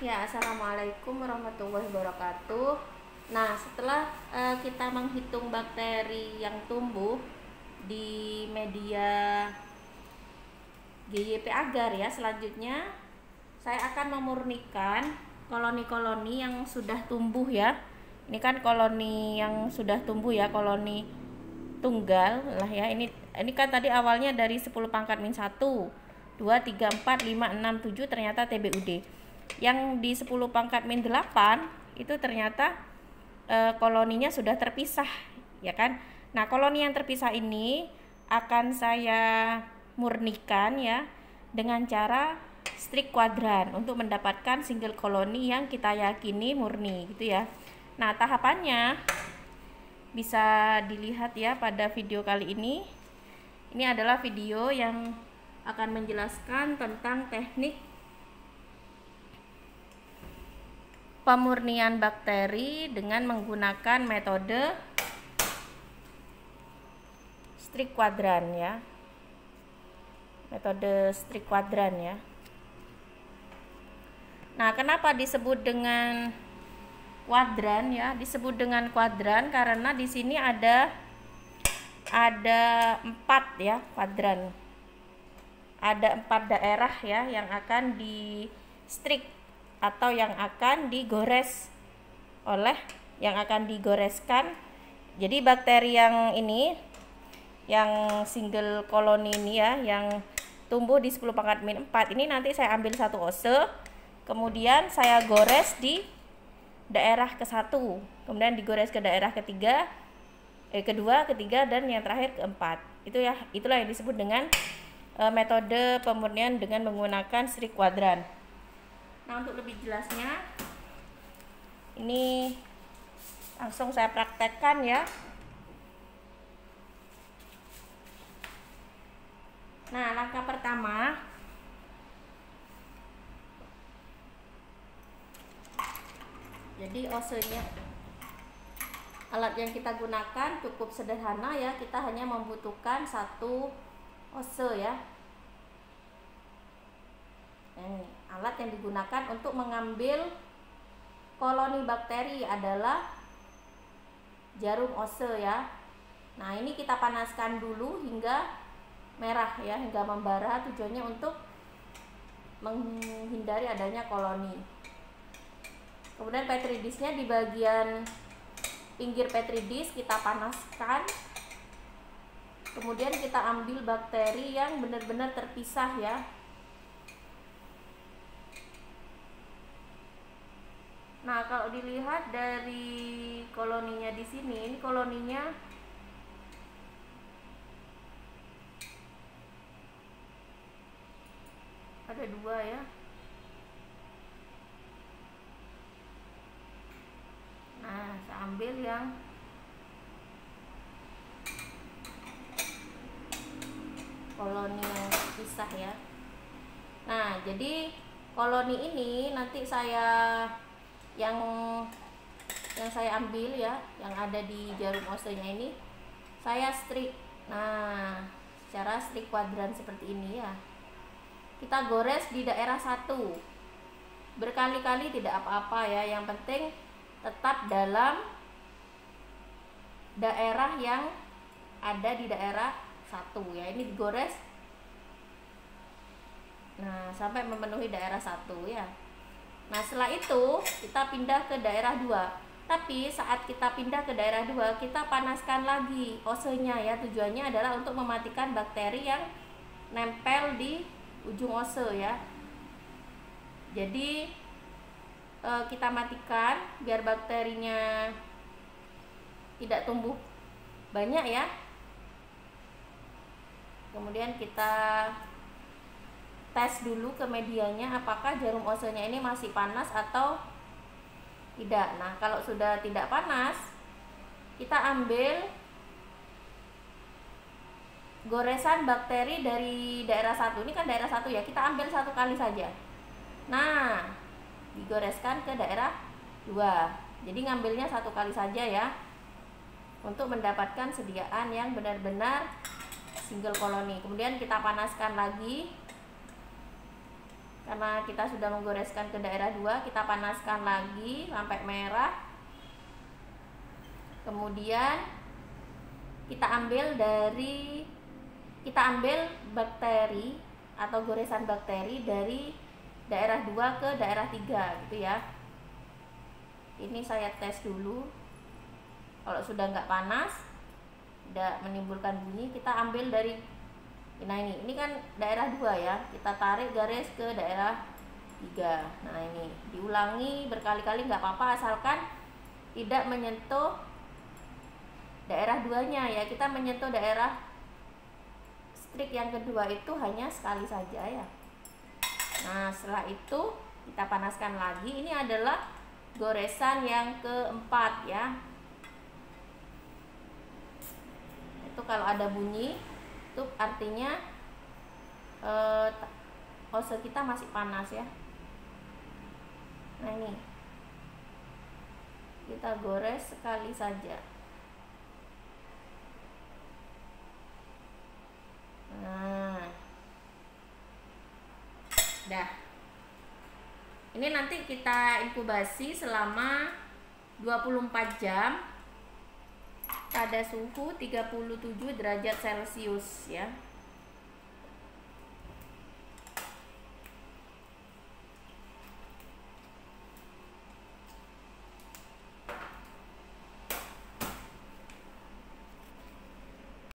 Ya, assalamualaikum warahmatullahi wabarakatuh. Nah, setelah kita menghitung bakteri yang tumbuh di media GYP agar ya, selanjutnya saya akan memurnikan koloni-koloni yang sudah tumbuh ya. Ini kan koloni yang sudah tumbuh ya, koloni tunggal lah ya. Ini kan tadi awalnya dari 10 pangkat min 1, 2, 3, 4, 5, 6, 7 ternyata TBUD. Yang di 10 pangkat min 8 itu ternyata koloninya sudah terpisah ya kan. Nah, koloni yang terpisah ini akan saya murnikan ya dengan cara strik kuadran untuk mendapatkan single koloni yang kita yakini murni gitu ya. Nah, tahapannya bisa dilihat ya pada video kali ini. Ini adalah video yang akan menjelaskan tentang teknik pemurnian bakteri dengan menggunakan metode strik kuadran ya. Metode strik kuadran ya. Nah, kenapa disebut dengan kuadran ya? Disebut dengan kuadran karena di sini ada 4 ya kuadran. Ada 4 daerah ya yang akan di strik atau yang akan digores yang akan digoreskan. Jadi bakteri yang ini, yang single koloni ini ya, yang tumbuh di 10 pangkat min 4 ini nanti saya ambil satu ose, kemudian saya gores di daerah ke-1, kemudian digores ke daerah kedua, ketiga, dan yang terakhir keempat. Itulah yang disebut dengan metode pemurnian dengan menggunakan strik kuadran. Nah, untuk lebih jelasnya ini langsung saya praktekkan ya. Nah, langkah pertama jadi osenya, alat yang kita gunakan cukup sederhana ya, kita hanya membutuhkan satu ose ya. Ini alat yang digunakan untuk mengambil koloni bakteri adalah jarum ose ya. Nah, ini kita panaskan dulu hingga merah ya, hingga membara, tujuannya untuk menghindari adanya koloni. Kemudian petri disknya di bagian pinggir petri disk kita panaskan. Kemudian kita ambil bakteri yang benar-benar terpisah ya. Nah, kalau dilihat dari koloninya di sini, ini koloninya ada 2 ya. Nah, saya ambil yang koloni yang terpisah ya. Nah, jadi koloni ini nanti yang saya ambil ya, yang ada di jarum osenya ini saya strik. Nah, secara strik kuadran seperti ini ya. Kita gores di daerah 1 berkali-kali tidak apa-apa ya, yang penting tetap dalam daerah yang ada di daerah 1 ya. Ini digores nah sampai memenuhi daerah 1 ya. Nah, setelah itu kita pindah ke daerah 2. Tapi saat kita pindah ke daerah 2, kita panaskan lagi osenya ya. Tujuannya adalah untuk mematikan bakteri yang nempel di ujung ose ya. Jadi kita matikan biar bakterinya tidak tumbuh banyak ya. Kemudian kita tes dulu ke medianya apakah jarum osenya ini masih panas atau tidak. Nah, kalau sudah tidak panas, kita ambil goresan bakteri dari daerah 1. Ini kan daerah 1 ya, kita ambil 1 kali saja. Nah, digoreskan ke daerah 2. Jadi ngambilnya 1 kali saja ya, untuk mendapatkan sediaan yang benar-benar single koloni. Kemudian kita panaskan lagi Karena kita sudah menggoreskan ke daerah 2, kita panaskan lagi sampai merah. Kemudian kita ambil bakteri atau goresan bakteri dari daerah 2 ke daerah 3 gitu ya. Ini saya tes dulu. Kalau sudah nggak panas, tidak menimbulkan bunyi, kita ambil dari, nah ini kan daerah 2 ya, kita tarik garis ke daerah 3. Nah ini diulangi berkali-kali nggak apa-apa, asalkan tidak menyentuh daerah 2-nya ya. Kita menyentuh daerah strik yang kedua itu hanya sekali saja ya. Nah setelah itu kita panaskan lagi. Ini adalah goresan yang keempat ya. Itu kalau ada bunyi itu artinya hose kita masih panas ya. Nah ini kita gores sekali saja. Nah dah, ini nanti kita inkubasi selama 24 jam pada suhu 37 derajat Celcius ya.